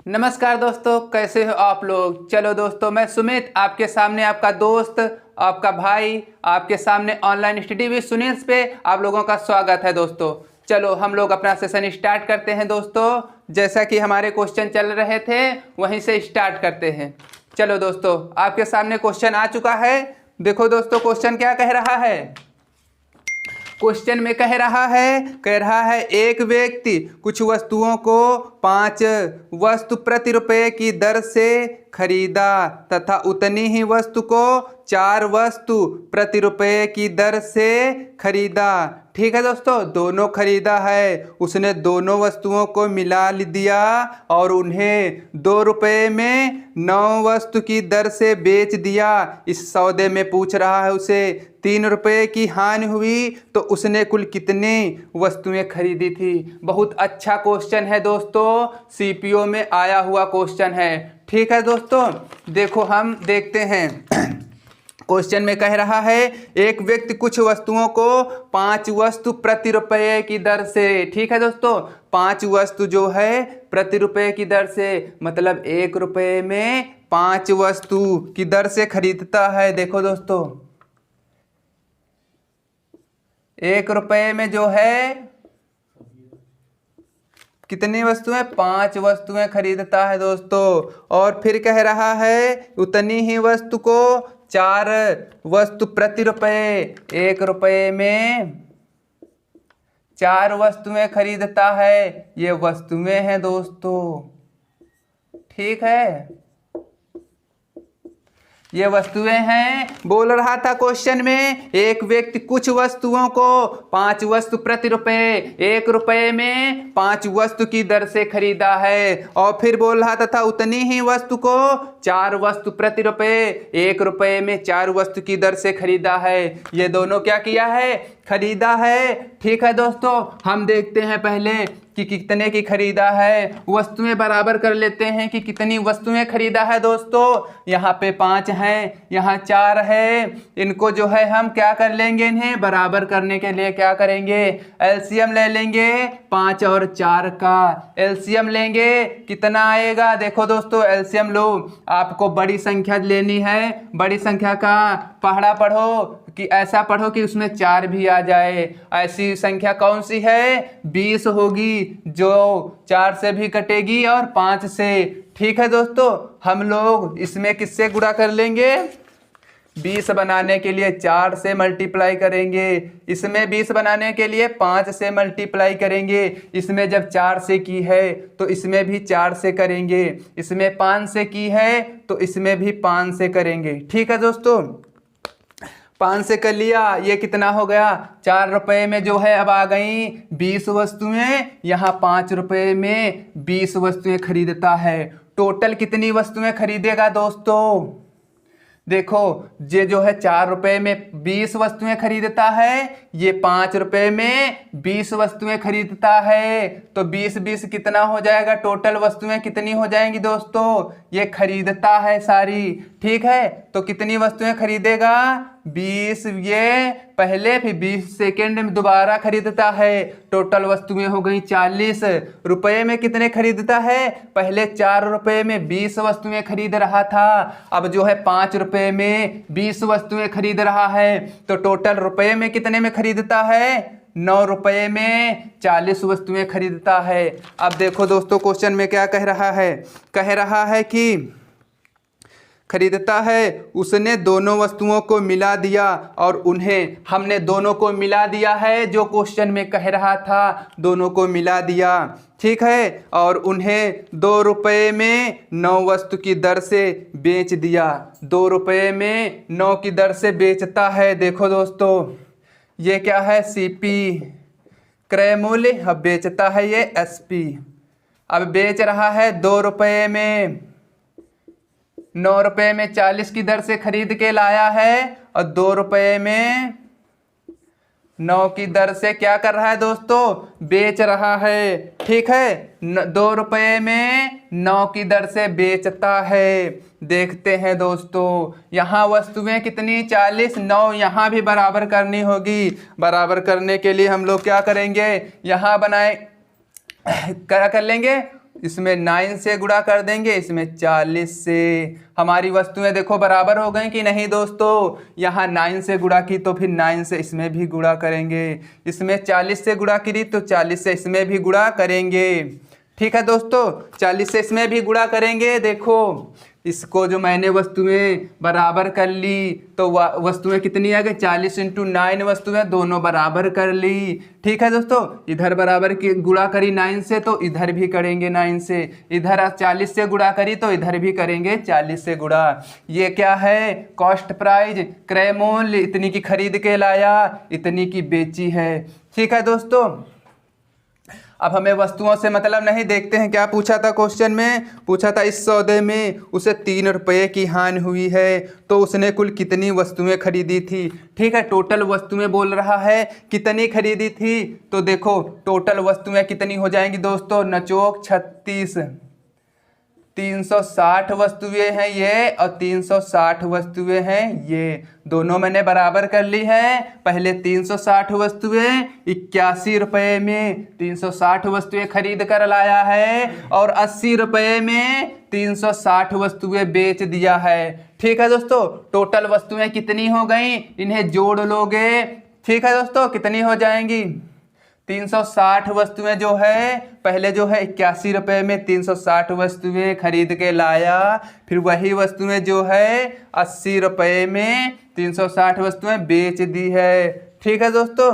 नमस्कार दोस्तों, कैसे हो आप लोग। चलो दोस्तों, मैं सुमित आपके सामने, आपका दोस्त, आपका भाई, आपके सामने ऑनलाइन स्टडी विद सुनील पे आप लोगों का स्वागत है। दोस्तों चलो हम लोग अपना सेशन स्टार्ट करते हैं। दोस्तों जैसा कि हमारे क्वेश्चन चल रहे थे वहीं से स्टार्ट करते हैं। चलो दोस्तों, आपके सामने क्वेश्चन आ चुका है। देखो दोस्तों, क्वेश्चन क्या कह रहा है। क्वेश्चन में कह रहा है एक व्यक्ति कुछ वस्तुओं को 5 वस्तु प्रति रुपये की दर से खरीदा तथा उतनी ही वस्तु को 4 वस्तु प्रति रुपये की दर से खरीदा। ठीक है दोस्तों, दोनों खरीदा है, उसने दोनों वस्तुओं को मिला दिया और उन्हें 2 रुपये में 9 वस्तु की दर से बेच दिया। इस सौदे में पूछ रहा है उसे 3 रुपये की हानि हुई तो उसने कुल कितनी वस्तुएं खरीदी थी। बहुत अच्छा क्वेश्चन है दोस्तों, सीपीओ में आया हुआ क्वेश्चन है। ठीक है दोस्तों, देखो हम देखते हैं। क्वेश्चन में कह रहा है एक व्यक्ति कुछ वस्तुओं को 5 वस्तु प्रति रुपये की दर से, ठीक है दोस्तों, 5 वस्तु जो है प्रति रुपये की दर से, मतलब 1 रुपये में 5 वस्तु की दर से खरीदता है। देखो दोस्तों, 1 रुपये में जो है कितनी वस्तुएं, 5 वस्तुएं खरीदता है दोस्तों। और फिर कह रहा है उतनी ही वस्तु को 4 वस्तु प्रति रुपये, 1 रुपये में 4 वस्तुएं खरीदता है। ये वस्तुएं हैं दोस्तों, ठीक है, ये वस्तुएं हैं। बोल रहा था क्वेश्चन में एक व्यक्ति कुछ वस्तुओं को 5 वस्तु प्रति रुपये, 1 रुपये में 5 वस्तु की दर से खरीदा है। और फिर बोल रहा था उतनी ही वस्तु को 4 वस्तु प्रति रुपये, 1 रुपये में 4 वस्तु की दर से खरीदा है। ये दोनों क्या किया है, खरीदा है। ठीक है दोस्तों, हम देखते हैं पहले कि कितने की खरीदा है। वस्तुएं बराबर कर लेते हैं कि कितनी वस्तुएं खरीदा है दोस्तों। यहाँ पे 5 हैं, यहाँ 4 है। इनको जो है हम क्या कर लेंगे, इन्हें बराबर करने के लिए क्या करेंगे, एलसीएम ले लेंगे 5 और 4 का। एलसीएम लेंगे, कितना आएगा। देखो दोस्तों, एलसीएम लो, आपको बड़ी संख्या लेनी है। बड़ी संख्या का पहाड़ा पढ़ो कि ऐसा पढ़ो कि उसमें 4 भी आ जाए। ऐसी संख्या कौन सी है, 20 होगी, जो 4 से भी कटेगी और 5 से। ठीक है दोस्तों, हम लोग इसमें किससे गुणा कर लेंगे, 20 बनाने के लिए 4 से मल्टीप्लाई करेंगे, इसमें 20 बनाने के लिए 5 से मल्टीप्लाई करेंगे। इसमें जब 4 से की है तो इसमें भी 4 से करेंगे, इसमें 5 से की है तो इसमें भी 5 से करेंगे। ठीक है दोस्तों, 5 से कर लिया। ये कितना हो गया, 4 रुपये में जो है अब आ गई 20 वस्तुएं। यहाँ 5 रुपये में 20 वस्तुएं खरीदता है। टोटल कितनी वस्तुएं खरीदेगा दोस्तों। देखो, ये जो है 4 रुपये में 20 वस्तुएं खरीदता है, ये 5 रुपये में 20 वस्तुएं खरीदता है। तो 20-20 कितना हो जाएगा, टोटल वस्तुएं कितनी हो जाएंगी दोस्तों, ये खरीदता है सारी। ठीक है, तो कितनी वस्तुएं खरीदेगा, 20, ये पहले फिर 20 सेकेंड में दोबारा खरीदता है। टोटल वस्तुएं हो गई 40 रुपये में। कितने खरीदता है, पहले 4 रुपये में 20 वस्तुएं खरीद रहा था, अब जो है 5 रुपये में 20 वस्तुएं खरीद रहा है। तो टोटल रुपये में कितने में खरीदता है, 9 रुपये में 40 वस्तुएं खरीदता है। अब देखो दोस्तों, क्वेश्चन में क्या कह रहा है कि खरीदता है, उसने दोनों वस्तुओं को मिला दिया और उन्हें, हमने दोनों को मिला दिया है, जो क्वेश्चन में कह रहा था दोनों को मिला दिया। ठीक है, और उन्हें 2 रुपये में 9 वस्तु की दर से बेच दिया। 2 रुपये में 9 की दर से बेचता है। देखो दोस्तों, ये क्या है, सीपी क्रय मूल्य, अब बेचता है ये एसपी। अब बेच रहा है 2 रुपये में, 9 रुपये में 40 की दर से खरीद के लाया है और 2 रुपये में 9 की दर से क्या कर रहा है दोस्तों, बेच रहा है। ठीक है, 2 रुपये में 9 की दर से बेचता है। देखते हैं दोस्तों, यहाँ वस्तुएं कितनी, 40, 9 यहाँ भी बराबर करनी होगी। बराबर करने के लिए हम लोग क्या करेंगे, यहाँ बनाए क्या कर लेंगे, इसमें 9 से गुणा कर देंगे, इसमें 40 से। हमारी वस्तुएं देखो बराबर हो गई कि नहीं दोस्तों। यहाँ 9 से गुणा की तो फिर 9 से इसमें भी गुणा करेंगे, इसमें 40 से गुणा करी तो 40 से इसमें भी गुणा करेंगे। ठीक है दोस्तों, 40 से इसमें भी गुणा करेंगे। देखो इसको जो मैंने वस्तुएं बराबर कर ली तो वस्तुएं कितनी आ गई, 40 × 9 वस्तुएं दोनों बराबर कर ली। ठीक है दोस्तों, इधर बराबर की गुणा करी 9 से तो इधर भी करेंगे 9 से, इधर 40 से गुणा करी तो इधर भी करेंगे 40 से गुणा। ये क्या है, कॉस्ट प्राइस, क्रय मूल्य। इतनी की खरीद के लाया, इतनी की बेची है। ठीक है दोस्तों, अब हमें वस्तुओं से मतलब नहीं, देखते हैं क्या पूछा था क्वेश्चन में। पूछा था इस सौदे में उसे 3 रुपये की हानि हुई है तो उसने कुल कितनी वस्तुएं खरीदी थी। ठीक है, टोटल वस्तुएं बोल रहा है कितनी खरीदी थी। तो देखो टोटल वस्तुएं कितनी हो जाएंगी दोस्तों, नचोक 36, 360 वस्तुएं हैं ये और 360 वस्तुएं हैं ये, दोनों मैंने बराबर कर ली है। पहले 360 वस्तुएं 81 रुपये में 360 वस्तुएं खरीद कर लाया है और 80 रुपये में 360 वस्तुएं बेच दिया है। ठीक है दोस्तों, टोटल वस्तुएं कितनी हो गई, इन्हें जोड़ लोगे। ठीक है दोस्तों, कितनी हो जाएंगी, 360 वस्तुएं जो है, पहले जो है 81 रुपये में 360 वस्तुएं खरीद के लाया, फिर वही वस्तुएं जो है 80 रुपये में 360 वस्तुएं बेच दी है। ठीक है दोस्तों,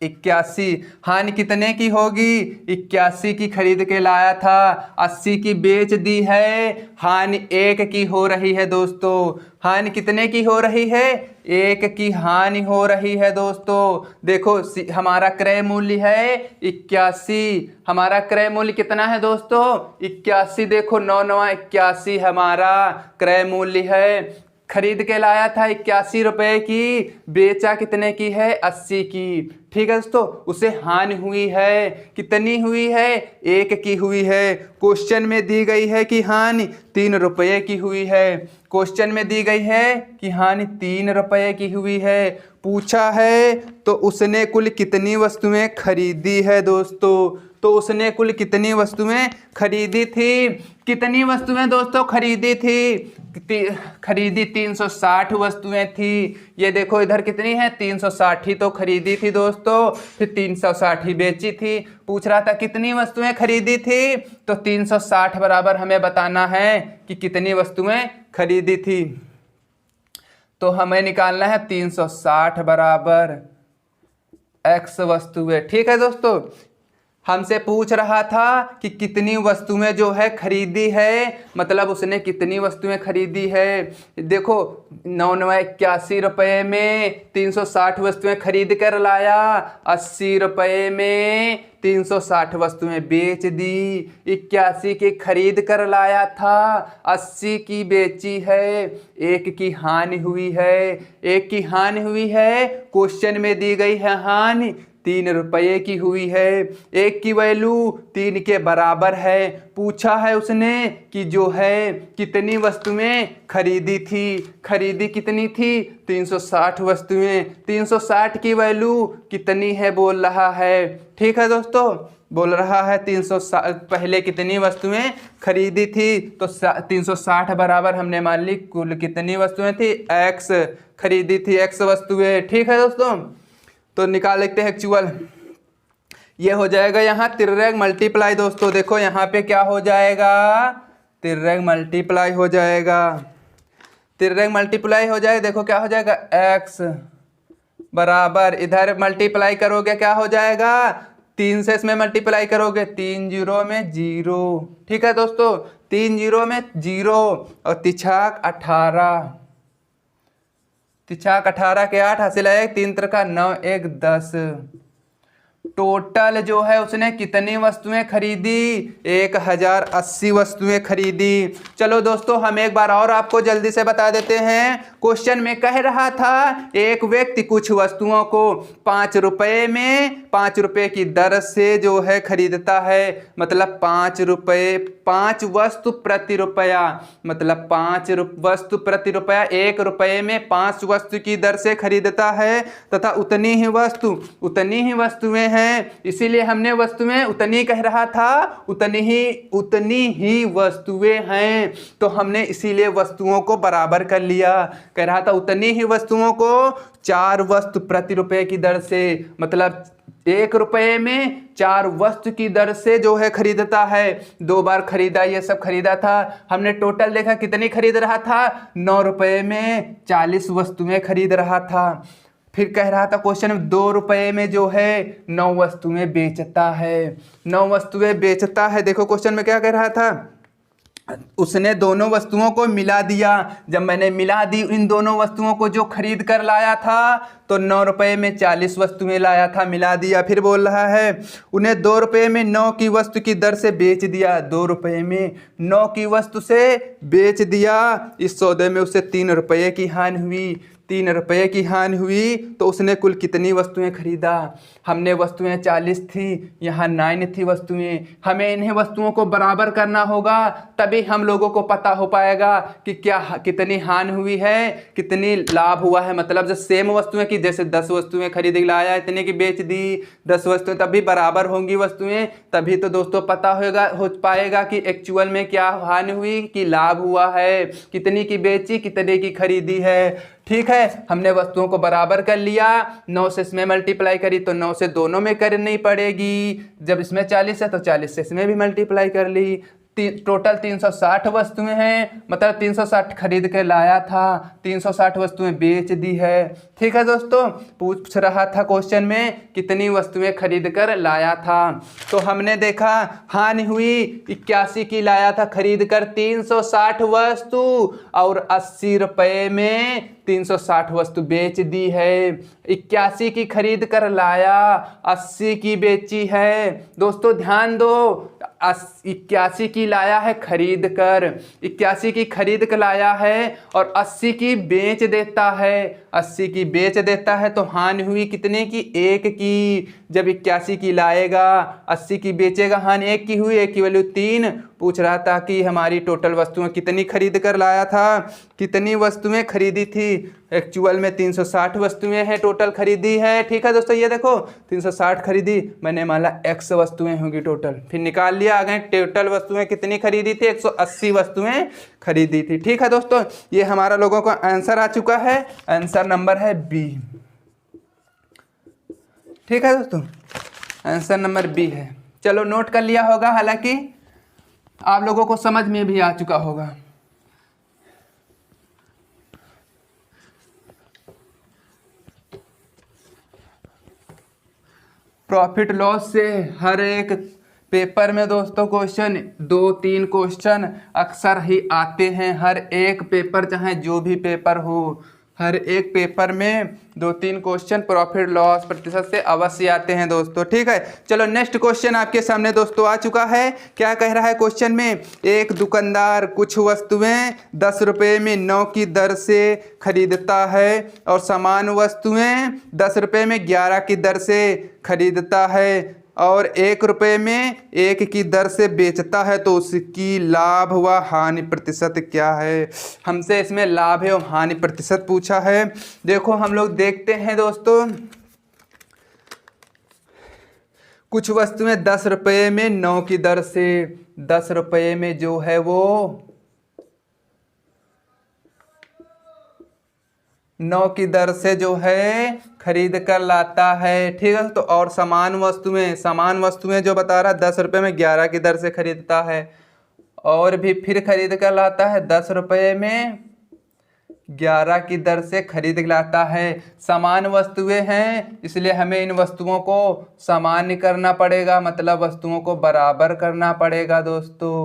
81 हानि कितने की होगी, 81 की खरीद के लाया था, 80 की बेच दी है, हानि 1 की हो रही है दोस्तों। हानि कितने की हो रही है, 1 की हानि हो रही है दोस्तों। देखो हमारा क्रय मूल्य है 81, हमारा क्रय मूल्य कितना है दोस्तों, 81। देखो 9 9 81 हमारा क्रय मूल्य है। खरीद के लाया था 81 रुपये की, बेचा कितने की है, 80 की। ठीक है दोस्तों, उसे हानि हुई है, कितनी हुई है, 1 की हुई है। क्वेश्चन में दी गई है कि हानि 3 रुपये की हुई है। क्वेश्चन में दी गई है कि हानि 3 रुपये की हुई है। पूछा है तो उसने कुल कितनी वस्तुएं खरीदी है दोस्तों। तो उसने कुल कितनी वस्तुएं खरीदी थी, कितनी वस्तुएं दोस्तों खरीदी थी, खरीदी 360 वस्तुएं थी। ये देखो इधर कितनी है, 360 ही तो खरीदी थी दोस्तों, फिर 360 ही बेची थी। पूछ रहा था कितनी वस्तुएं खरीदी थी, तो 360 बराबर हमें बताना है कि कितनी वस्तुएं खरीदी थी। तो हमें निकालना है 360 बराबर x वस्तुएं। ठीक है दोस्तों, हमसे पूछ रहा था कि कितनी वस्तुएं जो है खरीदी है, मतलब उसने कितनी वस्तुएं खरीदी है। देखो 9 9 81 रुपये में 360 वस्तुएं खरीद कर लाया, 80 रुपये में 360 वस्तुएं बेच दी, 81 की खरीद कर लाया था, 80 की बेची है, 1 की हानि हुई है। 1 की हानि हुई है, क्वेश्चन में दी गई है हानि 3 रुपये की हुई है। 1 की वैल्यू 3 के बराबर है। पूछा है उसने कि जो है कितनी वस्तुएं खरीदी थी, खरीदी कितनी थी, 360 वस्तुएं। 360 की वैल्यू कितनी है बोल रहा है। ठीक है दोस्तों, बोल रहा है 360 पहले कितनी वस्तुएं खरीदी थी, तो 360 बराबर हमने मान ली कुल कितनी वस्तुएं थी, x खरीदी थी, x वस्तुएं। ठीक है दोस्तों, तो निकाल लेते हैं एक्चुअल। ये हो जाएगा यहाँ तिर्यक मल्टीप्लाई दोस्तों। देखो यहाँ पे क्या हो जाएगा, तिर्यक मल्टीप्लाई हो जाएगा, तिर्यक मल्टीप्लाई हो जाएगा। देखो क्या हो जाएगा, x बराबर, इधर मल्टीप्लाई करोगे क्या हो जाएगा, 3 से इसमें मल्टीप्लाई करोगे, 3 0 में 0। ठीक है दोस्तों, 3 0 में 0 और तिछाक 18, तिछाक 18 के 8 हासिल है 3 3 9 1 10। टोटल जो है उसने कितनी वस्तुएं खरीदी, 1080 वस्तुएं खरीदी। चलो दोस्तों, हम एक बार और आपको जल्दी से बता देते हैं। क्वेश्चन में कह रहा था एक व्यक्ति कुछ वस्तुओं को 5 रुपये में 5 रुपये की दर से जो है खरीदता है, मतलब 5 रुपये, 5 वस्तु प्रति रुपया, मतलब 5 वस्तु प्रति रुपया, 1 रुपये में 5 वस्तु की दर से खरीदता है, तथा उतनी ही वस्तुएं हैं, इसीलिए हमने वस्तुएं उतनी कह रहा था, उतनी ही वस्तुएं हैं, तो हमने इसीलिए वस्तुओं को बराबर कर लिया। कह रहा था उतनी ही वस्तुओं को 4 वस्तु प्रति रुपए की दर से, मतलब 1 रुपये में 4 वस्तु की दर से जो है खरीदता है। 2 बार खरीदा, ये सब खरीदा था। हमने टोटल देखा कितनी खरीद रहा था, 9 रुपये में 40 वस्तुएं खरीद रहा था। फिर कह रहा था क्वेश्चन में 2 रुपये में जो है 9 वस्तुएं बेचता है, 9 वस्तुएं बेचता है। देखो क्वेश्चन में क्या कह रहा था, उसने दोनों वस्तुओं को मिला दिया। जब मैंने मिला दी इन दोनों वस्तुओं को जो खरीद कर लाया था, तो 9 रुपये में 40 वस्तुएं लाया था, मिला दिया। फिर बोल रहा है उन्हें 2 रुपये में 9 की वस्तु की दर से बेच दिया, 2 रुपये में 9 की वस्तु से बेच दिया। इस सौदे में उसे 3 रुपये की हानि हुई, 3 रुपये की हानि हुई। तो उसने कुल कितनी वस्तुएं खरीदा, हमने वस्तुएं 40 थी, यहाँ 9 थी वस्तुएं। हमें इन्हें वस्तुओं को बराबर करना होगा, तभी हम लोगों को पता हो पाएगा कि क्या कितनी हानि हुई है, कितनी लाभ हुआ है। मतलब जो सेम वस्तुएं की, जैसे 10 वस्तुएं खरीद लाया, इतने की बेच दी 10 वस्तुएं, तभी बराबर होंगी वस्तुएं, तभी तो दोस्तों पता हो पाएगा कि एक्चुअल में क्या हानि हुई कि लाभ हुआ है, कितनी की बेची, कितने की खरीदी है। ठीक है, हमने वस्तुओं को बराबर कर लिया। 9 से इसमें मल्टीप्लाई करी तो 9 से दोनों में करनी पड़ेगी। जब इसमें 40 है तो 40 से इसमें भी मल्टीप्लाई कर ली। टोटल 360 वस्तुएं हैं, मतलब 360 खरीद के लाया था, 360 वस्तुएं बेच दी है। ठीक है दोस्तों, पूछ रहा था क्वेश्चन में कितनी वस्तुएं खरीद कर लाया था। तो हमने देखा हानि हुई 81 की, लाया था खरीद कर 360 वस्तु, और 80 रुपये में 360 वस्तु बेच दी है। 81 की खरीद कर लाया, 80 की बेची है। दोस्तों ध्यान दो, 81 की लाया है खरीद कर, 81 की खरीद कर लाया है और 80 की बेच देता है, 80 की बेच देता है। तो हानि हुई कितने की, 1 की। जब 81 की लाएगा, 80 की बेचेगा, हानि 1 की हुई, 1 की वैल्यू 3। पूछ रहा था कि हमारी टोटल वस्तुएं कितनी खरीद कर लाया था, कितनी वस्तुएं खरीदी थी। एक्चुअल में 360 वस्तुएं हैं टोटल खरीदी है। ठीक है दोस्तों, ये देखो 360 खरीदी, मैंने माना x वस्तुएं होंगी टोटल, फिर निकाल लिया, आगे टोटल वस्तुएं कितनी खरीदी थी, 180 वस्तुएं खरीदी थी। ठीक है दोस्तों, ये हमारा लोगों का आंसर आ चुका है, आंसर नंबर है बी। ठीक है दोस्तों, आंसर नंबर बी है। चलो नोट कर लिया होगा, हालांकि आप लोगों को समझ में भी आ चुका होगा। प्रॉफिट लॉस से हर एक पेपर में दोस्तों क्वेश्चन 2-3 क्वेश्चन अक्सर ही आते हैं। हर एक पेपर, चाहे जो भी पेपर हो, हर एक पेपर में 2-3 क्वेश्चन प्रॉफिट लॉस प्रतिशत से अवश्य आते हैं दोस्तों। ठीक है, चलो नेक्स्ट क्वेश्चन आपके सामने दोस्तों आ चुका है। क्या कह रहा है क्वेश्चन में, एक दुकानदार कुछ वस्तुएं 10 रुपये में 9 की दर से खरीदता है और समान वस्तुएं 10 रुपये में 11 की दर से खरीदता है और 1 रुपये में 1 की दर से बेचता है, तो उसकी लाभ व हानि प्रतिशत क्या है। हमसे इसमें लाभ एवं हानि प्रतिशत पूछा है। देखो हम लोग देखते हैं दोस्तों, कुछ वस्तुएं 10 रुपये में 9 की दर से, 10 रुपये में जो है वो 9 की दर से जो है खरीद कर लाता है। ठीक है, तो और समान वस्तुएं जो बता रहा है 10 रुपये में 11 की दर से खरीदता है, और भी फिर खरीद कर लाता है 10 रुपये में 11 की दर से खरीद लाता है। समान वस्तुएं हैं, इसलिए हमें इन वस्तुओं को सामान्य करना पड़ेगा, मतलब वस्तुओं को बराबर करना पड़ेगा दोस्तों,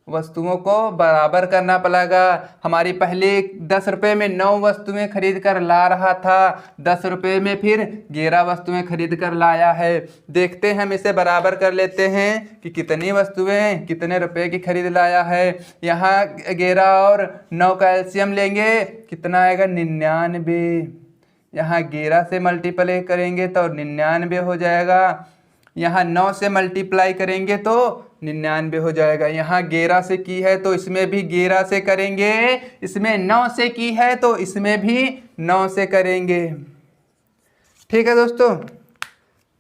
वस्तुओं को बराबर करना पड़ेगा। हमारी पहले 10 रुपये में 9 वस्तुएं खरीद कर ला रहा था, 10 रुपये में फिर 11 वस्तुएं खरीद कर लाया है। देखते हैं, हम इसे बराबर कर लेते हैं कि कितनी वस्तुएं कितने रुपए की खरीद लाया है। यहाँ 11 और 9 का एलसीएम लेंगे, कितना आएगा, 99। यहाँ 11 से मल्टीप्लाई करेंगे तो 99 हो जाएगा। यहाँ 9 से मल्टीप्लाई करेंगे तो 99 हो जाएगा। यहाँ 11 से की है तो इसमें भी 11 से करेंगे, इसमें 9 से की है तो इसमें भी 9 से करेंगे। ठीक है दोस्तों,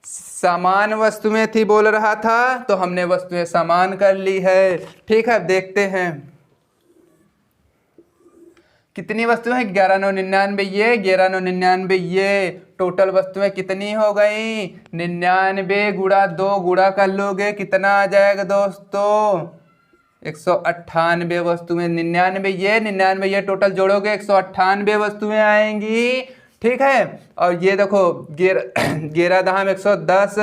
समान वस्तुएं थी बोल रहा था, तो हमने वस्तुएं समान कर ली है। ठीक है, अब देखते हैं कितनी वस्तुएं हैं। 11,999 ये, 11,999 ये, टोटल वस्तुएं कितनी हो गई? 99 गुणा 2 गुणा कर लोगे कितना आ जाएगा दोस्तों? 198 वस्तुएं। 99 ये टोटल जोड़ोगे 198 वस्तुएं आएंगी। ठीक है, और ये देखो 11 दहाम 110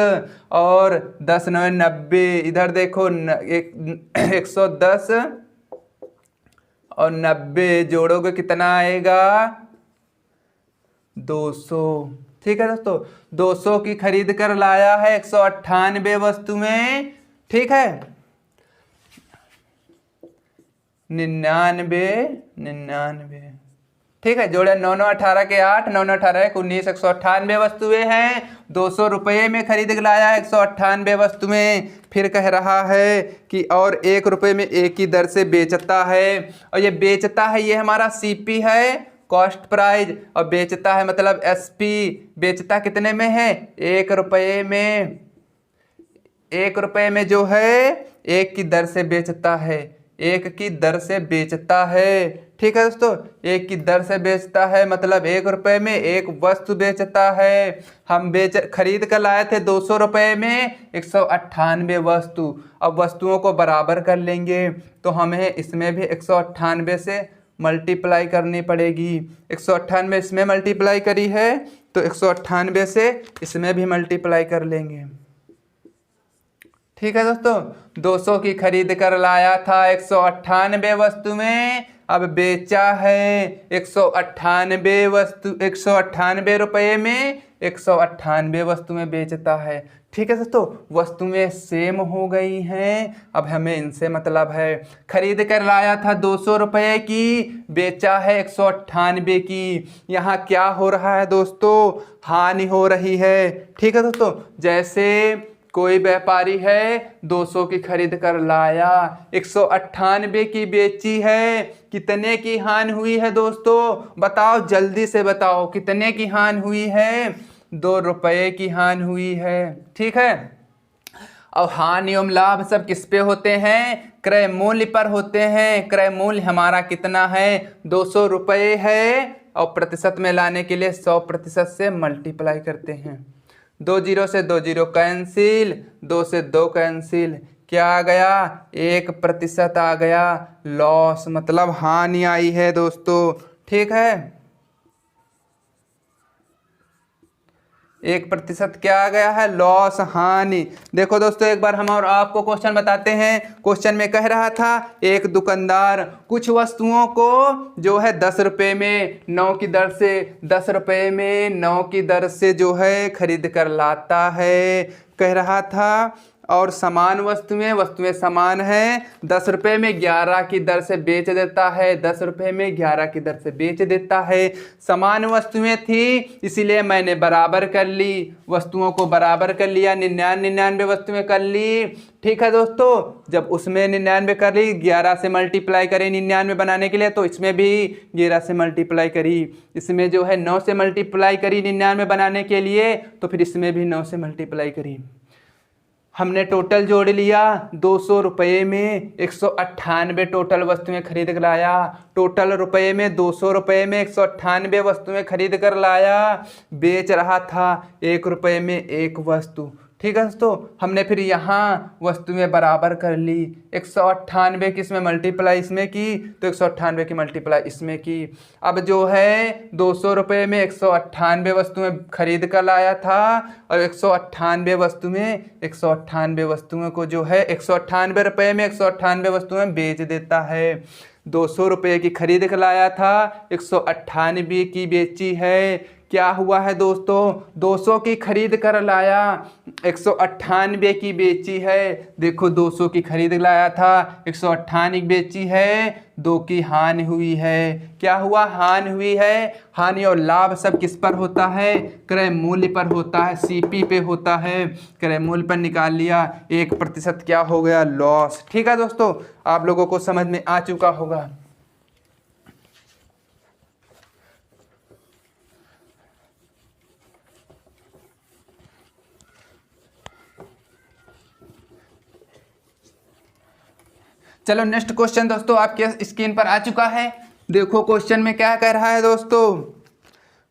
और 10 9 90, इधर देखो 110 और 90 जोड़ोगे कितना आएगा? 200। ठीक है दोस्तों, 200 की खरीद कर लाया है 198 वस्तुएं। ठीक है, 99। ठीक है, जोड़े 9 9 18 के 8, 9 9 18 के 19, 198 वस्तुएं हैं। 200 रुपये में खरीद के लाया 198 वस्तुएं। फिर कह रहा है कि और 1 रुपये में एक ही दर से बेचता है। और ये बेचता है, ये हमारा सीपी है, कॉस्ट प्राइस, और बेचता है मतलब एसपी। बेचता कितने में है? 1 रुपये में। 1 रुपये में जो है 1 की दर से बेचता है, 1 की दर से बेचता है। ठीक है दोस्तों, 1 की दर से बेचता है मतलब 1 रुपये में 1 वस्तु बेचता है। हम खरीद कर लाए थे 200 रुपये में 198 वस्तु। अब वस्तुओं को बराबर कर लेंगे तो हमें इसमें भी 198 से मल्टीप्लाई करनी पड़ेगी। 198 इसमें मल्टीप्लाई करी है तो 198 से इसमें भी मल्टीप्लाई कर लेंगे। ठीक है दोस्तों, 200 की खरीद कर लाया था 198 वस्तुएं, अब बेचा है 198 वस्तु, 198 रुपये में 198 वस्तुएं बेचता है। ठीक है दोस्तों, वस्तुएं सेम हो गई हैं। अब हमें इनसे मतलब है, खरीद कर लाया था 200 रुपये की, बेचा है 198 की। यहाँ क्या हो रहा है दोस्तों? हानि हो रही है। ठीक है दोस्तों, जैसे कोई व्यापारी है 200 की खरीद कर लाया, 198 की बेची है, कितने की हानि हुई है दोस्तों? बताओ, जल्दी से बताओ, कितने की हानि हुई है? 2 रुपये की हानि हुई है। ठीक है, और हानि एवं लाभ सब किस पे होते हैं? क्रय मूल्य पर होते हैं। क्रय मूल्य हमारा कितना है? 200 रुपये है, और प्रतिशत में लाने के लिए 100% से मल्टीप्लाई करते हैं। 2 0 से 2 0 कैंसिल, 2 से 2 कैंसिल, क्या आ गया? 1% आ गया। लॉस मतलब हानि आई है दोस्तों। ठीक है, 1% क्या आ गया है? लॉस, हानि। देखो दोस्तों, एक बार हम और आपको क्वेश्चन बताते हैं। क्वेश्चन में कह रहा था, एक दुकानदार कुछ वस्तुओं को जो है 10 रुपये में 9 की दर से, 10 रुपये में 9 की दर से जो है खरीद कर लाता है, कह रहा था। और समान वस्तुएं समान हैं, 10 रुपये में 11 की दर से बेच देता है, 10 रुपये में 11 की दर से बेच देता है। समान वस्तुएं थी इसीलिए मैंने बराबर कर ली, वस्तुओं को बराबर कर लिया, 99 वस्तुएं कर ली। ठीक है दोस्तों, जब उसमें 99 कर ली, 11 से मल्टीप्लाई करें 99 बनाने के लिए, तो इसमें भी 11 से मल्टीप्लाई करी। इसमें जो है 9 से मल्टीप्लाई करी 99 बनाने के लिए, तो फिर इसमें भी 9 से मल्टीप्लाई करी। हमने टोटल जोड़ लिया, 200 रुपये में 198 टोटल वस्तुएं खरीद कर लाया। टोटल रुपये में 200 रुपये में 198 वस्तुएं खरीद कर लाया, बेच रहा था 1 रुपये में 1 वस्तु। ठीक है दोस्तों, हमने फिर यहाँ वस्तुएं बराबर कर ली। 198 की इसमें मल्टीप्लाई इसमें की, तो 198 की मल्टीप्लाई इसमें की। अब जो है 200 रुपये में 198 वस्तुएं खरीद कर लाया था, और 198 वस्तुएं को जो है 198 रुपये में 198 वस्तुएं बेच देता है। 200 रुपये की खरीद कर लाया था, 198 की बेची है। क्या हुआ है दोस्तों? 200 की खरीद कर लाया, 198 की बेची है। देखो, 200 की खरीद लाया था, 198 की बेची है, 2 की हानि हुई है। क्या हुआ? हानि हुई है। हानि और लाभ सब किस पर होता है? क्रय मूल्य पर होता है, सीपी पे होता है। क्रय मूल्य पर निकाल लिया, 1% क्या हो गया? लॉस। ठीक है दोस्तों, आप लोगों को समझ में आ चुका होगा। चलो नेक्स्ट क्वेश्चन दोस्तों आपके स्क्रीन पर आ चुका है। देखो क्वेश्चन में क्या कह रहा है दोस्तों।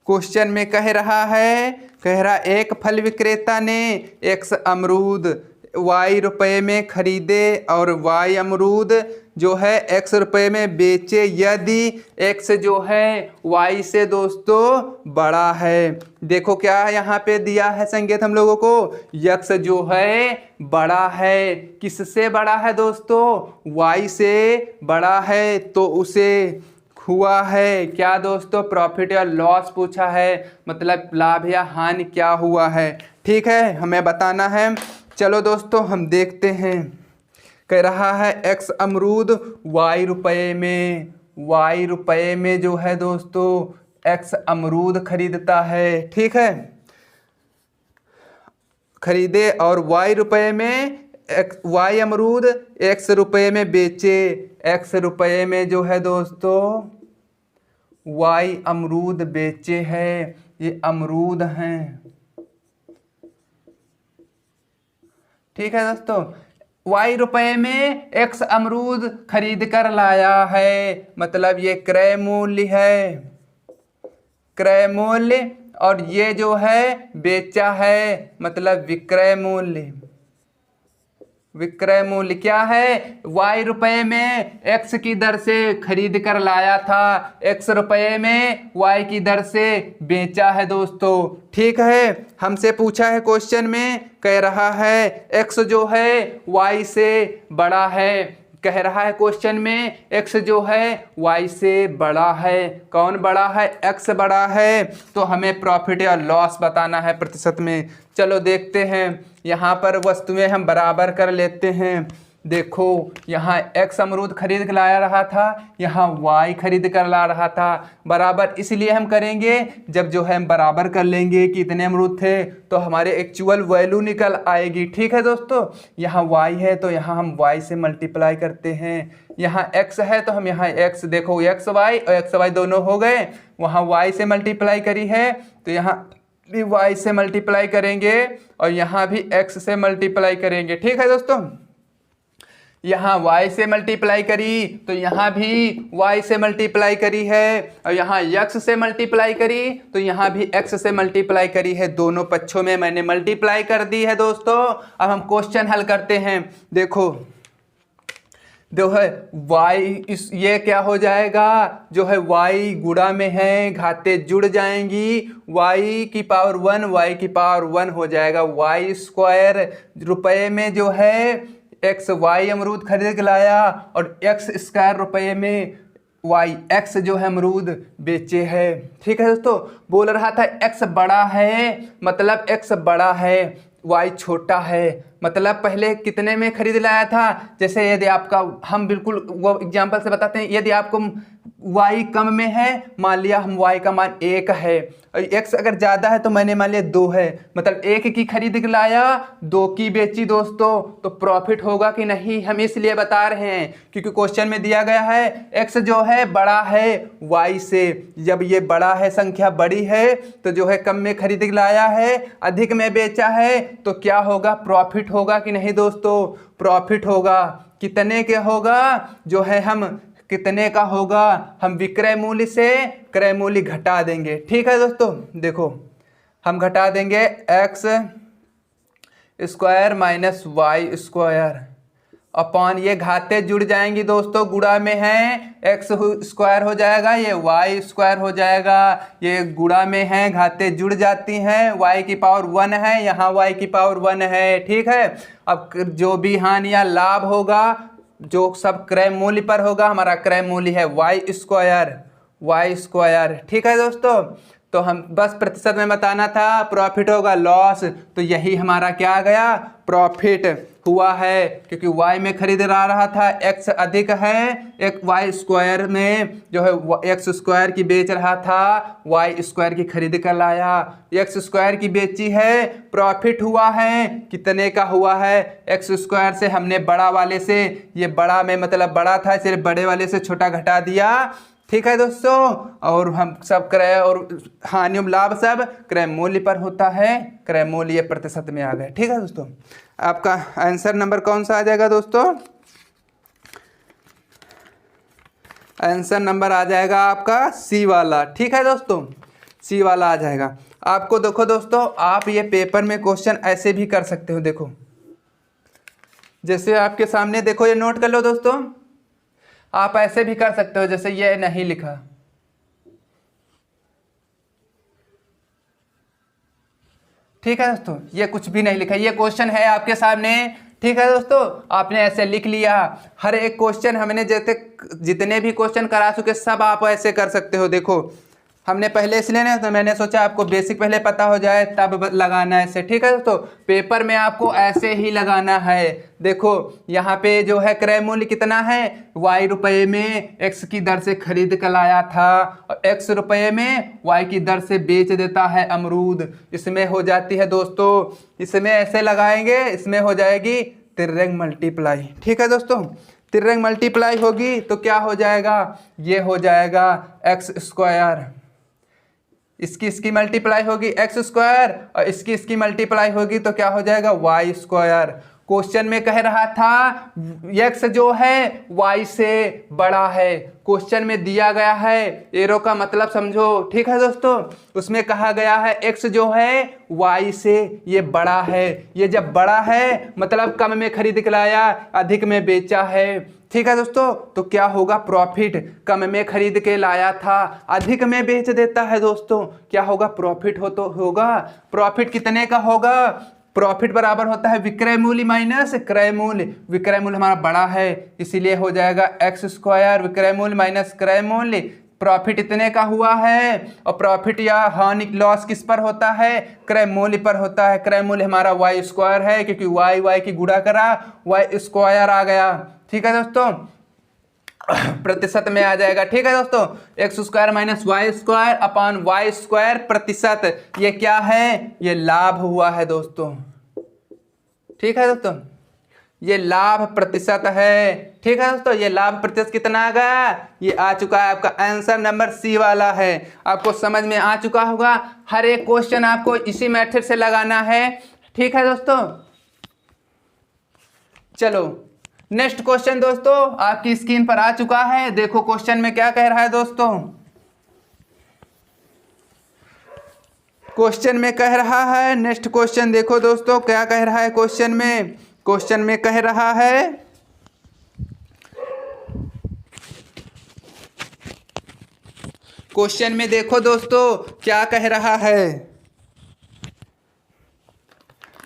क्वेश्चन में कह रहा एक फल विक्रेता ने एक्स अमरूद वाई रुपये में खरीदे और वाई अमरूद जो है एक्स रुपये में बेचे यदि एक्स जो है वाई से दोस्तों बड़ा है। देखो क्या यहाँ पे दिया है संकेत हम लोगों को, एक्स जो है बड़ा है, किससे बड़ा है दोस्तों, वाई से बड़ा है, तो उसे हुआ है क्या दोस्तों, प्रॉफिट या लॉस पूछा है, मतलब लाभ या हानि क्या हुआ है। ठीक है, हमें बताना है। चलो दोस्तों हम देखते हैं। कह रहा है एक्स अमरूद वाई रुपये में जो है दोस्तों एक्स अमरूद खरीदता है। ठीक है, खरीदे और वाई रुपये में वाई अमरूद एक्स रुपये में बेचे। एक्स रुपये में जो है दोस्तों वाई अमरूद बेचे हैं, ये अमरूद हैं। ठीक है दोस्तों, वाई रुपये में एक्स अमरूद खरीद कर लाया है, मतलब ये क्रय मूल्य है, क्रय मूल्य, और ये जो है बेचा है, मतलब विक्रय मूल्य। विक्रय मूल्य क्या है, वाई रुपये में एक्स की दर से खरीद कर लाया था, एक्स रुपये में वाई की दर से बेचा है दोस्तों। ठीक है, हमसे पूछा है क्वेश्चन में, कह रहा है एक्स जो है वाई से बड़ा है। कह रहा है क्वेश्चन में एक्स जो है वाई से बड़ा है। कौन बड़ा है, एक्स बड़ा है, तो हमें प्रॉफिट या लॉस बताना है प्रतिशत में। चलो देखते हैं, यहाँ पर वस्तुएं हम बराबर कर लेते हैं। देखो यहाँ एक्स अमरूद खरीद कर ला रहा था, यहाँ वाई खरीद कर ला रहा था। बराबर इसलिए हम करेंगे जब जो है हम बराबर कर लेंगे कि इतने अमरूद थे तो हमारे एक्चुअल वैल्यू निकल आएगी। ठीक है दोस्तों, यहाँ वाई है तो यहाँ हम वाई से मल्टीप्लाई करते हैं, यहाँ एक्स है तो हम यहाँ एक्स, देखो एक्स वाई और एक्स वाई दोनों हो गए, वहाँ वाई से मल्टीप्लाई करी है तो यहाँ भी वाई से मल्टीप्लाई करेंगे और यहाँ भी एक्स से मल्टीप्लाई करेंगे। ठीक है दोस्तों, यहाँ y से मल्टीप्लाई करी तो यहाँ भी y से मल्टीप्लाई करी है, और यहाँ x से मल्टीप्लाई करी तो यहाँ भी x से मल्टीप्लाई करी है। दोनों पक्षों में मैंने मल्टीप्लाई कर दी है दोस्तों। अब हम क्वेश्चन हल करते हैं। देखो जो है y इस ये क्या हो जाएगा, जो है y गुणा में है, घाते जुड़ जाएंगी, y की पावर 1 y की पावर 1 हो जाएगा। वाई स्क्वायर रुपये में जो है एक्स वाई अमरूद खरीद के लाया और एक्स स्क्वायर रुपये में वाई एक्स जो है अमरूद बेचे है। ठीक है दोस्तों, बोल रहा था एक्स बड़ा है, मतलब एक्स बड़ा है, वाई छोटा है, मतलब पहले कितने में खरीद लाया था। जैसे यदि आपका, हम बिल्कुल वो एग्जांपल से बताते हैं, यदि आपको y कम में है, मान लिया हम y का मान 1 है और x अगर ज़्यादा है तो मैंने मान लिया 2 है, मतलब 1 की खरीद के लाया 2 की बेची दोस्तों, तो प्रॉफिट होगा कि नहीं, हम इसलिए बता रहे हैं क्योंकि क्वेश्चन में दिया गया है x जो है बड़ा है y से। जब ये बड़ा है, संख्या बड़ी है, तो जो है कम में खरीद के लाया है, अधिक में बेचा है, तो क्या होगा, प्रॉफिट होगा कि नहीं दोस्तों, प्रॉफिट होगा। कितने के होगा, जो है हम कितने का होगा, हम विक्रय मूल्य से क्रय मूल्य घटा देंगे। ठीक है दोस्तों, देखो हम घटा देंगे X square minus Y square upon, ये घाते जुड़ जाएंगी दोस्तों, गुणा में है, एक्स स्क्वायर हो जाएगा, ये वाई स्क्वायर हो जाएगा, ये गुणा में है, घाते जुड़ जाती हैं, वाई की पावर 1 है, यहाँ वाई की पावर 1 है। ठीक है, अब जो भी हानि या लाभ होगा जो सब क्रय मूल्य पर होगा, हमारा क्रय मूल्य है वाई स्क्वायर। ठीक है दोस्तों, तो हम बस प्रतिशत में बताना था, प्रॉफिट होगा लॉस, तो यही हमारा क्या आ गया, प्रॉफिट हुआ है, क्योंकि y में खरीद रहा था, x अधिक है, एक y स्क्वायर में जो है x स्क्वायर की बेच रहा था, y स्क्वायर की खरीद कर लाया, x स्क्वायर की बेची है, प्रॉफिट हुआ है, कितने का हुआ है, x स्क्वायर से हमने बड़ा वाले से, ये बड़ा में मतलब बड़ा था इसलिए बड़े वाले से छोटा घटा दिया। ठीक है दोस्तों, और हम सब क्रय और हानि लाभ सब क्रय मूल्य पर होता है, क्रय मूल्य प्रतिशत में आ गए। ठीक है दोस्तों, आपका आंसर नंबर कौन सा आ जाएगा दोस्तों, आंसर नंबर आ जाएगा आपका सी वाला। ठीक है दोस्तों, सी वाला आ जाएगा। आपको देखो दोस्तों, आप ये पेपर में क्वेश्चन ऐसे भी कर सकते हो। देखो जैसे आपके सामने, देखो ये नोट कर लो दोस्तों, आप ऐसे भी कर सकते हो। जैसे ये नहीं लिखा, ठीक है दोस्तों, ये कुछ भी नहीं लिखा, ये क्वेश्चन है आपके सामने। ठीक है दोस्तों, आपने ऐसे लिख लिया। हर एक क्वेश्चन हमने जैसे जितने भी क्वेश्चन करा चुके सब आप ऐसे कर सकते हो। देखो हमने पहले इसलिए ना, तो मैंने सोचा आपको बेसिक पहले पता हो जाए तब लगाना है ऐसे। ठीक है दोस्तों, पेपर में आपको ऐसे ही लगाना है। देखो यहाँ पे जो है क्रय मूल्य कितना है, y रुपये में x की दर से खरीद कर लाया था और x रुपये में y की दर से बेच देता है अमरूद। इसमें हो जाती है दोस्तों, इसमें ऐसे लगाएंगे, इसमें हो जाएगी तिर्रेंग मल्टीप्लाई। ठीक है दोस्तों, तिर्रेंग मल्टीप्लाई होगी तो क्या हो जाएगा, ये हो जाएगा एक्स स्क्वायर। इसकी मल्टीप्लाई होगी एक्स स्क्वायर और इसकी मल्टीप्लाई होगी तो क्या हो जाएगा वाई स्क्वायर। क्वेश्चन में कह रहा था एक्स जो है वाई से बड़ा है, क्वेश्चन में दिया गया है, एरो का मतलब समझो। ठीक है दोस्तों, उसमें कहा गया है एक्स जो है वाई से ये बड़ा है। ये जब बड़ा है मतलब कम में खरीद के लाया, अधिक में बेचा है। ठीक है दोस्तों, तो क्या होगा, प्रॉफिट। कम में खरीद के लाया था, अधिक में बेच देता है दोस्तों, क्या होगा, प्रॉफिट होगा। प्रॉफिट कितने का होगा, प्रॉफिट बराबर होता है विक्रय मूल्य माइनस क्रय मूल्य। विक्रय मूल्य हमारा बड़ा है इसीलिए हो जाएगा एक्स स्क्वायर विक्रय मूल्य माइनस क्रय मूल्य। प्रॉफिट इतने का हुआ है और प्रॉफिट या हानि लॉस किस पर होता है, क्रय मूल्य पर होता है। क्रय मूल्य हमारा वाई स्क्वायर है क्योंकि वाई की गुणा करा वाई स्क्वायर आ गया। ठीक है दोस्तों, प्रतिशत में आ जाएगा। ठीक है दोस्तों, X square minus Y square upon Y square प्रतिशत, ये क्या है, ये लाभ हुआ है दोस्तों। ठीक है दोस्तों, ये लाभ प्रतिशत है। ठीक है दोस्तों, ये लाभ प्रतिशत कितना आ गया, ये आ चुका है, आपका आंसर नंबर सी वाला है। आपको समझ में आ चुका होगा। हर एक क्वेश्चन आपको इसी मेथड से लगाना है। ठीक है दोस्तों, चलो नेक्स्ट क्वेश्चन दोस्तों आपकी स्क्रीन पर आ चुका है। देखो क्वेश्चन में क्या कह रहा है दोस्तों, क्वेश्चन में कह रहा है, नेक्स्ट क्वेश्चन देखो दोस्तों क्या कह रहा है क्वेश्चन में। क्वेश्चन में कह रहा है, क्वेश्चन में देखो दोस्तों क्या कह रहा है।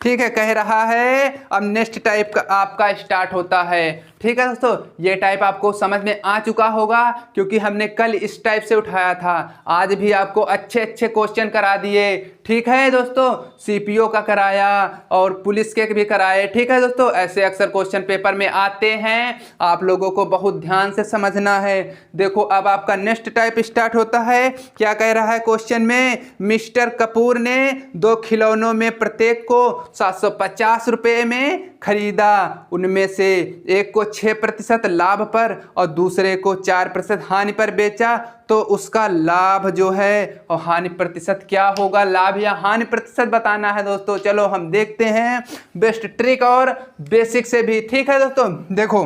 ठीक है, कह रहा है अब नेक्स्ट टाइप का आपका स्टार्ट होता है। ठीक है दोस्तों, ये टाइप आपको समझ में आ चुका होगा क्योंकि हमने कल इस टाइप से उठाया था। आज भी आपको अच्छे अच्छे क्वेश्चन करा दिए। ठीक है दोस्तों, सीपीओ का कराया और पुलिस के भी कराए। ठीक है दोस्तों, ऐसे अक्सर क्वेश्चन पेपर में आते हैं, आप लोगों को बहुत ध्यान से समझना है। देखो अब आपका नेक्स्ट टाइप स्टार्ट होता है। क्या कह रहा है क्वेश्चन में, मिस्टर कपूर ने 2 खिलौनों में प्रत्येक को 750 रुपये में खरीदा। उनमें से एक को 6% लाभ पर और दूसरे को 4% हानि पर बेचा, तो उसका लाभ जो है और हानि प्रतिशत क्या होगा, लाभ या हानि प्रतिशत बताना है दोस्तों। चलो हम देखते हैं बेस्ट ट्रिक और बेसिक से भी। ठीक है दोस्तों, देखो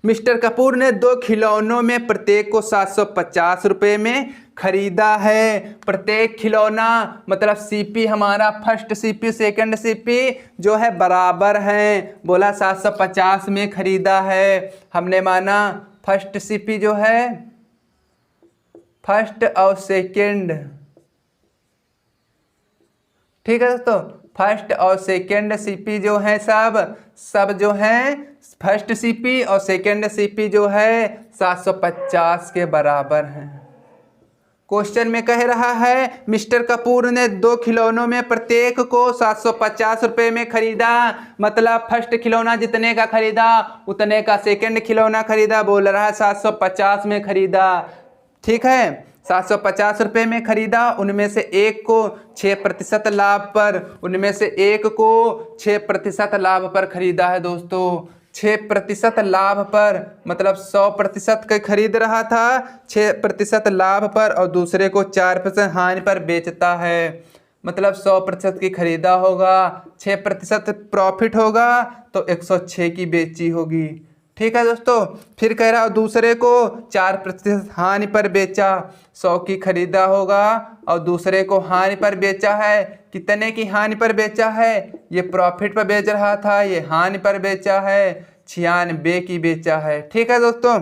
मिस्टर कपूर ने 2 खिलौनों में प्रत्येक को 750 रुपये में खरीदा है। प्रत्येक खिलौना मतलब सीपी हमारा फर्स्ट सीपी सेकंड सीपी जो है बराबर हैं। बोला 750 में खरीदा है, हमने माना फर्स्ट सीपी जो है फर्स्ट और सेकंड। ठीक है दोस्तों, फर्स्ट और सेकंड सीपी जो है सब जो है फर्स्ट सीपी और सेकंड सीपी जो है 750 के बराबर हैं। क्वेश्चन में कह रहा है मिस्टर कपूर ने 2 खिलौनों में प्रत्येक को 750 रुपये में खरीदा। मतलब फर्स्ट खिलौना जितने का खरीदा उतने का सेकंड खिलौना खरीदा। बोल रहा है 750 में खरीदा। ठीक है, 750 रुपये में खरीदा। उनमें से एक को 6% लाभ पर, उनमें से एक को 6% लाभ पर खरीदा है दोस्तों। 6% लाभ पर मतलब 100% का खरीद रहा था, 6% लाभ पर और दूसरे को 4% हानि पर बेचता है। मतलब 100% की खरीदा होगा, 6% प्रॉफिट होगा तो 106 की बेची होगी। ठीक है दोस्तों। फिर कह रहा दूसरे को 4% हानि पर बेचा, 100 की खरीदा होगा और दूसरे को हानि पर बेचा है। कितने की हानि पर बेचा है? ये प्रॉफिट पर बेच रहा था, ये हानि पर बेचा है, 96 की बेचा है। ठीक है दोस्तों,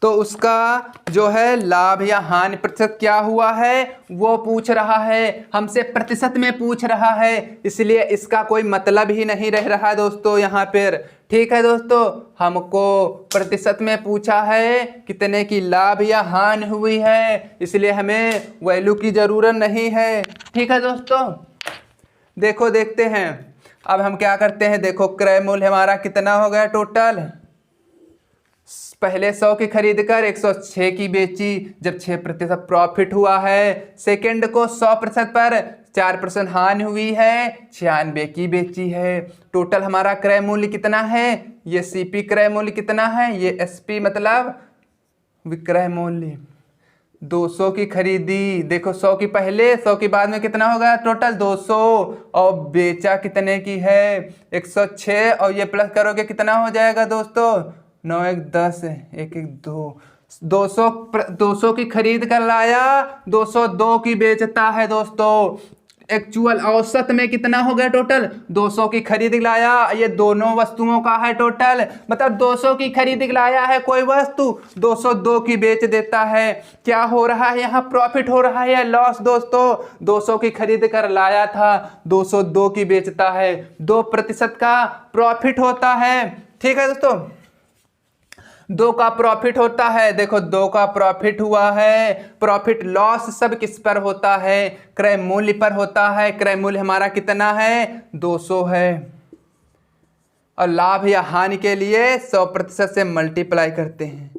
तो उसका जो है लाभ या हानि प्रतिशत क्या हुआ है वो पूछ रहा है, हमसे प्रतिशत में पूछ रहा है, इसलिए इसका कोई मतलब ही नहीं रह रहा दोस्तों यहाँ पर। ठीक है दोस्तों, हमको प्रतिशत में पूछा है कितने की लाभ या हानि हुई है, इसलिए हमें वैल्यू की जरूरत नहीं है। ठीक है दोस्तों, देखो देखते हैं अब हम क्या करते हैं। देखो क्रय मूल्य हमारा कितना हो गया टोटल, पहले 100 की खरीद कर 106 की बेची जब 6% प्रॉफिट हुआ है। सेकंड को 100% पर 4% हानि हुई है, 96 की बेची है। टोटल हमारा क्रय मूल्य कितना है, ये सीपी क्रय मूल्य कितना है, ये एसपी मतलब विक्रय मूल्य। 200 की खरीदी, देखो 100 की पहले 100 की बाद में कितना हो गया टोटल 200, और बेचा कितने की है 106, और ये प्लस करोगे कितना हो जाएगा दोस्तों 9 1 10 1 1 2 200 की खरीद कर लाया, 202 की बेचता है दोस्तों। एक्चुअल औसत में कितना हो गया टोटल 200 की खरीद लाया, ये दोनों वस्तुओं का है टोटल, मतलब 200 की खरीद लाया है कोई वस्तु, 202 की बेच देता है। क्या हो रहा है यहाँ, प्रॉफिट हो रहा है या लॉस दोस्तों? 200 की खरीद कर लाया था, 202 की बेचता है, 2% का प्रॉफिट होता है। ठीक है दोस्तों, 2 का प्रॉफिट होता है। देखो 2 का प्रॉफिट हुआ है, प्रॉफिट लॉस सब किस पर होता है, क्रय मूल्य पर होता है। क्रय मूल्य हमारा कितना है 200 है, और लाभ या हानि के लिए 100% से मल्टीप्लाई करते हैं।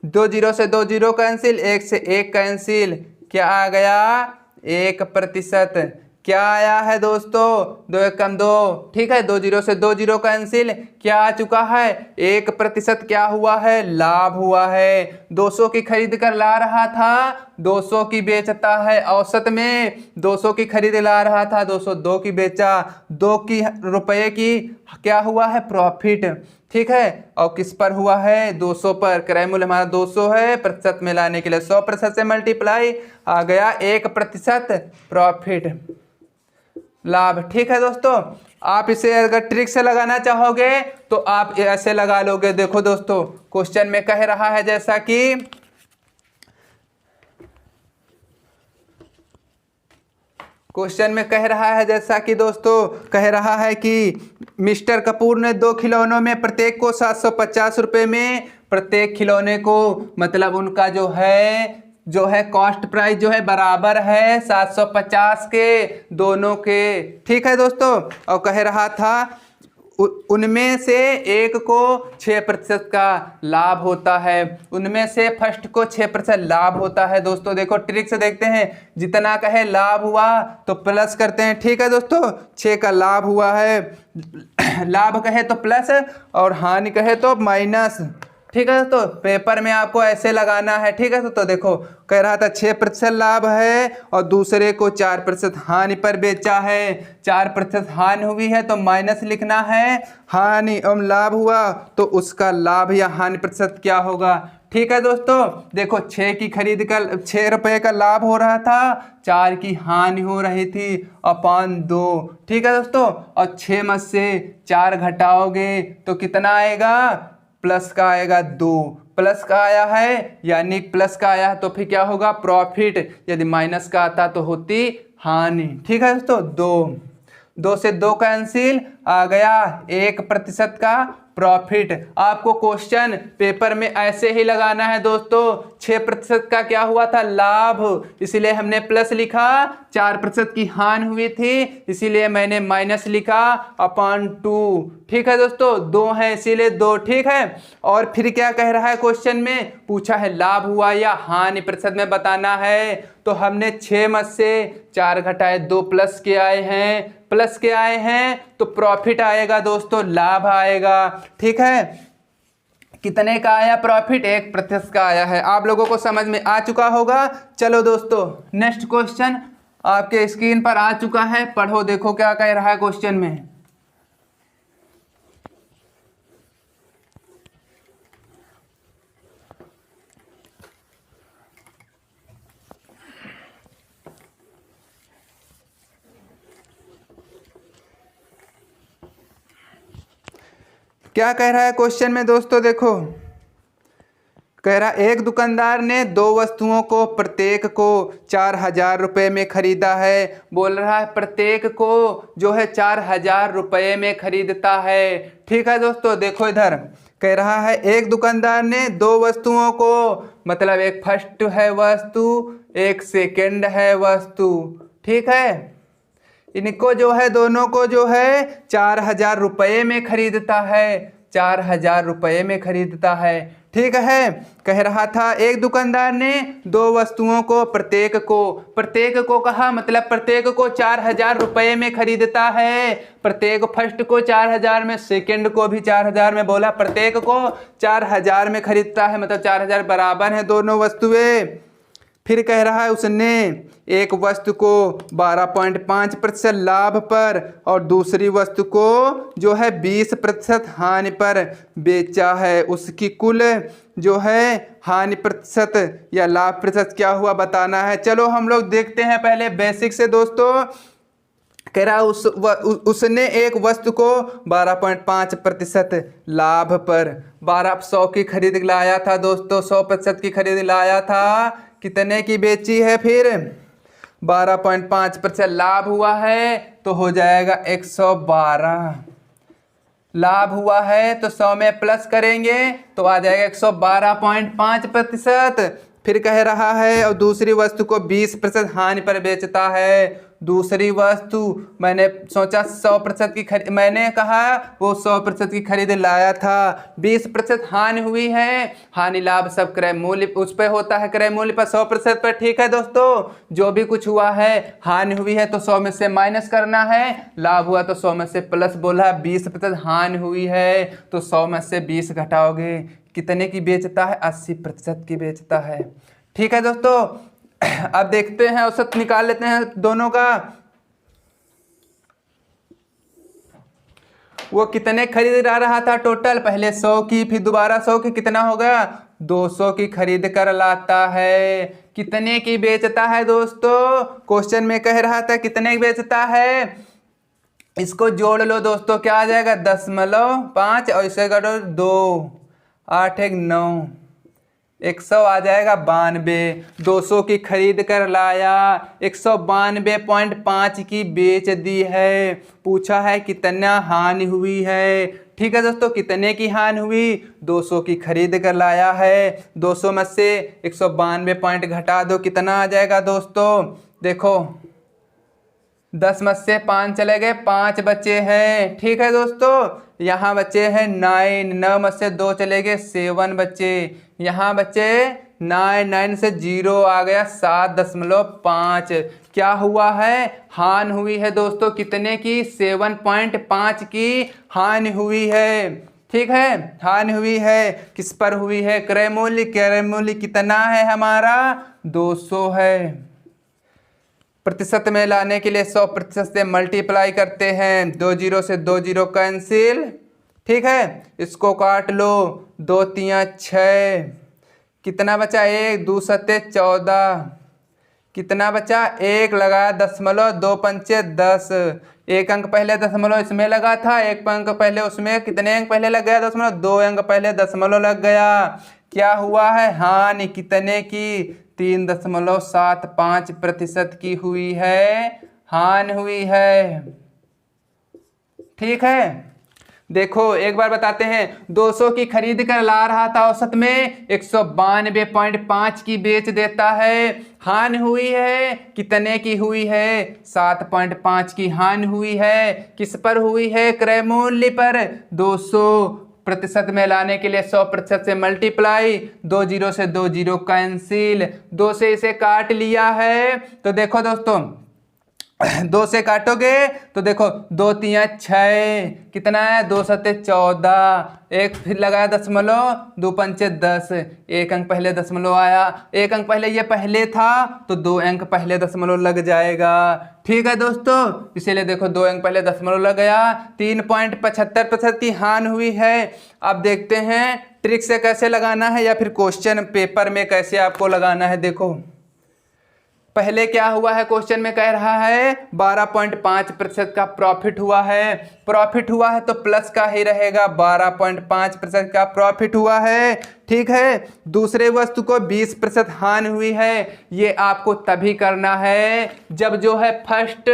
2 0 से 2 0 कैंसिल, 1 से 1 कैंसिल, क्या आ गया 1%। क्या आया है दोस्तों 2 1 कम 2, ठीक है। 2 0 से 2 0 कैंसिल, क्या आ चुका है 1%। क्या हुआ है, लाभ हुआ है। 200 की खरीद कर ला रहा था, 200 की बेचता है। औसत में 200 की खरीद ला रहा था, 202 की बेचा, 2 की रुपए की क्या हुआ है प्रॉफिट। ठीक है, और किस पर हुआ है 200 पर। क्रय मूल्य हमारा 200 है, प्रतिशत में लाने के लिए 100% से मल्टीप्लाई, आ गया 1% प्रॉफिट लाभ। ठीक है दोस्तों, आप इसे अगर ट्रिक से लगाना चाहोगे तो आप ऐसे लगा लोगे। देखो दोस्तों, क्वेश्चन में कह रहा है जैसा कि दोस्तों कह रहा है कि मिस्टर कपूर ने 2 खिलौनों में प्रत्येक को 750 रुपये में, प्रत्येक खिलौने को मतलब उनका जो है कॉस्ट प्राइस जो है बराबर है 750 के दोनों के। ठीक है दोस्तों, और कह रहा था उनमें से एक को 6% का लाभ होता है, उनमें से फर्स्ट को 6% लाभ होता है। दोस्तों देखो ट्रिक से देखते हैं, जितना कहे लाभ हुआ तो प्लस करते हैं। ठीक है दोस्तों, 6 का लाभ हुआ है, लाभ कहे तो प्लस और हानि कहे तो माइनस। ठीक है दोस्तों, पेपर में आपको ऐसे लगाना है। ठीक है तो देखो कह रहा था 6% लाभ है और दूसरे को 4% हानि पर बेचा है। 4% हानि हुई है तो माइनस लिखना है, हानि और लाभ हुआ तो उसका लाभ या हानि प्रतिशत क्या होगा। ठीक है दोस्तों, देखो 6 की खरीद का 6 रुपये का लाभ हो रहा था, 4 की हानि हो रही थी अपॉन 2। ठीक है दोस्तों, और 6 में से 4 घटाओगे तो कितना आएगा, प्लस का आएगा 2। प्लस का आया है यानी प्लस का आया है तो फिर क्या होगा प्रॉफिट, यदि माइनस का आता तो होती हानि। ठीक है दोस्तों, 2 से 2 कैंसिल, आ गया 1% का प्रॉफिट। आपको क्वेश्चन पेपर में ऐसे ही लगाना है दोस्तों। 6% का क्या हुआ था लाभ, इसीलिए हमने प्लस लिखा, 4% की हानि हुई थी इसीलिए मैंने माइनस लिखा अपॉन 2। ठीक है दोस्तों, 2 है इसीलिए 2। ठीक है, और फिर क्या कह रहा है क्वेश्चन में, पूछा है लाभ हुआ या हानि प्रतिशत में बताना है, तो हमने 6 में से 4 घटाए 2 प्लस के आए हैं तो प्रॉफिट आएगा दोस्तों, लाभ आएगा। ठीक है, कितने का आया प्रॉफिट, 1% का आया है। आप लोगों को समझ में आ चुका होगा। चलो दोस्तों, नेक्स्ट क्वेश्चन आपके स्क्रीन पर आ चुका है, पढ़ो देखो क्या कह रहा है क्वेश्चन में। क्या कह रहा है क्वेश्चन में दोस्तों, देखो कह रहा एक दुकानदार ने 2 वस्तुओं को प्रत्येक को 4,000 रुपये में खरीदा है। बोल रहा है प्रत्येक को जो है 4,000 रुपये में खरीदता है। ठीक है दोस्तों, देखो इधर कह रहा है एक दुकानदार ने 2 वस्तुओं को, मतलब एक फर्स्ट है वस्तु, एक सेकंड है वस्तु। ठीक है, इनको जो है दोनों को जो है 4,000 रुपये में खरीदता है, 4,000 रुपये में खरीदता है। ठीक है, कह रहा था एक दुकानदार ने 2 वस्तुओं को प्रत्येक को कहा, मतलब प्रत्येक को 4,000 रुपये में खरीदता है। प्रत्येक फर्स्ट को 4,000 में, सेकंड को भी 4,000 में, बोला प्रत्येक को 4,000 में खरीदता है, मतलब 4,000 बराबर है दोनों वस्तुएं। फिर कह रहा है उसने एक वस्तु को 12.5% लाभ पर और दूसरी वस्तु को जो है 20% हानि पर बेचा है। उसकी कुल जो है हानि प्रतिशत या लाभ प्रतिशत क्या हुआ बताना है। चलो हम लोग देखते हैं पहले बेसिक से दोस्तों। कह रहा उसने एक वस्तु को 12.5% लाभ पर 100 की खरीद लाया था दोस्तों, 100% की खरीद लाया था, कितने की बेची है, फिर 12.5% लाभ हुआ है तो हो जाएगा 112। लाभ हुआ है तो 100 में प्लस करेंगे तो आ जाएगा 112.5%। फिर कह रहा है और दूसरी वस्तु को 20% हानि पर बेचता है। दूसरी वस्तु मैंने सोचा 100% की खरीद, मैंने कहा वो 100% की खरीद लाया था, 20% हानि हुई है। हानि लाभ सब क्रय मूल्य उस पर होता है, क्रय मूल्य पर 100% पर। ठीक है दोस्तों, जो भी कुछ हुआ है, हानि हुई है तो 100 में से माइनस करना है, लाभ हुआ तो 100 में से प्लस। बोला 20% हानि हुई है तो 100 में से 20 घटाओगे, कितने की बेचता है, 80% की बेचता है। ठीक है दोस्तों, अब देखते हैं औसत निकाल लेते हैं दोनों का। वो कितने खरीद रहा था टोटल, पहले 100 की फिर दोबारा 100 की, कितना हो गया 200 की खरीद कर लाता है। कितने की बेचता है दोस्तों, क्वेश्चन में कह रहा था कितने की बेचता है। इसको जोड़ लो दोस्तों, क्या आ जाएगा 10.5 और इसे करो 2, 8 1 9, 100 आ जाएगा 92। 200 की खरीद कर लाया, 192.5 की बेच दी है। पूछा है कितना हानि हुई है। ठीक है दोस्तों, कितने की हानि हुई, 200 की खरीद कर लाया है, 200 में से 192 पॉइंट घटा दो, कितना आ जाएगा दोस्तों, देखो 10 में से 5 चले गए, 5 बचे हैं। ठीक है दोस्तों, यहाँ बचे हैं 9, 9 में से 2 चले गए, 7 बचे, यहाँ बचे 9, 9 से 0 आ गया, 7.5। क्या हुआ है, हानि हुई है दोस्तों, कितने की, 7.5 की हानि हुई है। ठीक है, हानि हुई है, किस पर हुई है, क्रय मूल्य। क्रय मूल्य कितना है हमारा, 200 है। प्रतिशत में लाने के लिए 100% से मल्टीप्लाई करते हैं, 2 0 से 2 0 कैंसिल। ठीक है, इसको काट लो, 2 3 6, कितना बचा, 1 2 7 14, कितना बचा, 1 लगाया 0.2 पंचे 10, 1 अंक पहले दशमलव इसमें लगा था, 1 अंक पहले उसमें, कितने अंक पहले लग गया, 2 अंक पहले दशमलव लग गया। क्या हुआ है, हानि कितने की, 3.75% की हुई है, हानि हुई है। ठीक है, देखो एक बार बताते हैं, 200 की खरीद कर ला रहा था, औसत में 192.5 की बेच देता है। हानि हुई है, कितने की हुई है, 7.5 की हानि हुई है। किस पर हुई है, क्रय मूल्य पर। 200% में लाने के लिए 100% से मल्टीप्लाई, 2 0 से 2 0 कैंसिल, 2 से इसे काट लिया है। तो देखो दोस्तों, 2 से काटोगे तो देखो 2 3 6, कितना है, 2 7 14, 1 फिर लगाया दशमलव, 2 पंचे 10, 1 अंक पहले दशमलव आया, 1 अंक पहले ये पहले था तो 2 अंक पहले दशमलव लग जाएगा। ठीक है दोस्तों, इसीलिए देखो 2 अंक पहले दशमलव लग गया, 3.75% की हानि हुई है। अब देखते हैं ट्रिक से कैसे लगाना है या फिर क्वेश्चन पेपर में कैसे आपको लगाना है। देखो पहले क्या हुआ है, क्वेश्चन में कह रहा है 12.5% का प्रॉफिट हुआ है। प्रॉफिट हुआ है तो प्लस का ही रहेगा, 12.5% का प्रॉफिट हुआ है। ठीक है, दूसरे वस्तु को 20% हानि हुई है। ये आपको तभी करना है जब जो है फर्स्ट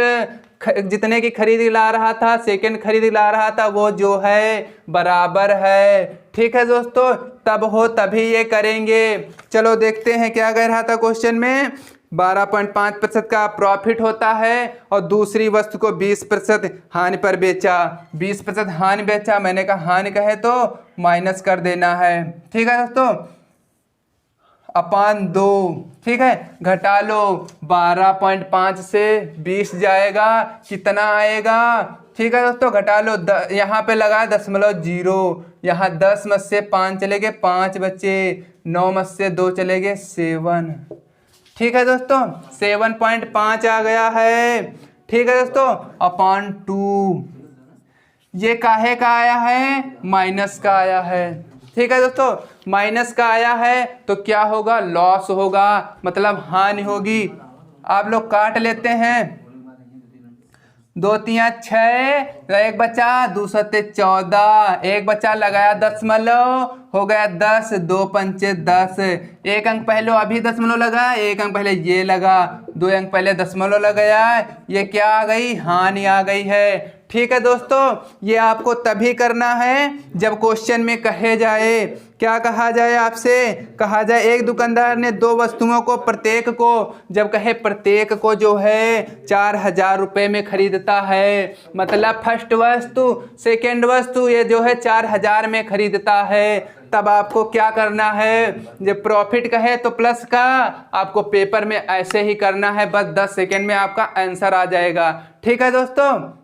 जितने की खरीद ला रहा था सेकंड खरीद ला रहा था वो जो है बराबर है। ठीक है दोस्तों, तब हो तभी ये करेंगे। चलो देखते हैं क्या कह रहा था क्वेश्चन में। 12.5% का प्रॉफिट होता है और दूसरी वस्तु को 20% हानि पर बेचा। 20% हानि बेचा, मैंने कहा हानि कहे तो माइनस कर देना है। ठीक है दोस्तों, अपान 2। ठीक है, घटा लो, 12.5 से 20 जाएगा, कितना आएगा। ठीक है दोस्तों, घटा लो, यहाँ पे लगा 0.0, यहाँ 10 में से 5 चले गए, 5 बचे, 9 में से 2 चले गए, 7। ठीक है दोस्तों, 7.5 आ गया है। ठीक है दोस्तों, अपान 2। ये काहे का आया है, माइनस का आया है। ठीक है दोस्तों, माइनस का आया है तो क्या होगा, लॉस होगा, मतलब हानि होगी। आप लोग काट लेते हैं, 2 3 6, एक बचा, 2 7 14, एक बचा, लगाया दशमलव, हो गया 10, 2 5 10। एक अंक पहले अभी दशमलव लगा, एक अंक पहले ये लगा, 2 अंक पहले दशमलव लगाया, ये क्या आ गई, हानि आ गई है। ठीक है दोस्तों, ये आपको तभी करना है जब क्वेश्चन में कहे जाए, क्या कहा जाए आपसे, कहा जाए एक दुकानदार ने 2 वस्तुओं को प्रत्येक को, जब कहे प्रत्येक को जो है 4000 रुपये में खरीदता है, मतलब फर्स्ट वस्तु सेकेंड वस्तु ये जो है 4000 में खरीदता है, तब आपको क्या करना है, जब प्रॉफिट कहे तो प्लस का आपको पेपर में ऐसे ही करना है, बस 10 सेकेंड में आपका आंसर आ जाएगा। ठीक है दोस्तों,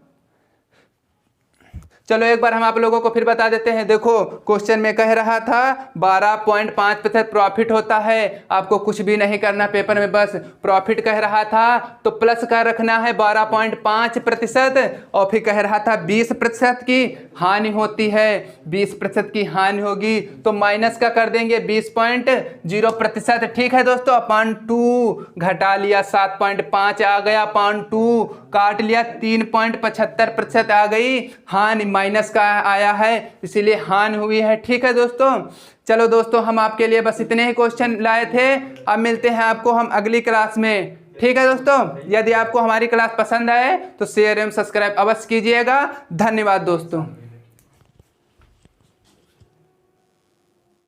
चलो एक बार हम आप लोगों को फिर बता देते हैं। देखो क्वेश्चन में कह रहा था 12.5% प्रॉफिट होता है, आपको कुछ भी नहीं करना पेपर में, बस प्रॉफिट कह रहा था तो प्लस का रखना है 12.5%, और फिर कह रहा था 20% की हानि होती है, 20% की हानि होगी तो माइनस का कर देंगे 20.0%। ठीक है दोस्तों, अपान 2, घटा लिया 7.5 आ गया, अपान 2 काट लिया 3.75% आ गई हानि, माइनस का आया है इसीलिए हानि हुई है। ठीक है दोस्तों, चलो दोस्तों हम आपके लिए बस इतने ही क्वेश्चन लाए थे। अब मिलते हैं आपको हम अगली क्लास में। ठीक है दोस्तों, यदि आपको हमारी क्लास पसंद आए तो शेयर एवं सब्सक्राइब अवश्य कीजिएगा। धन्यवाद दोस्तों।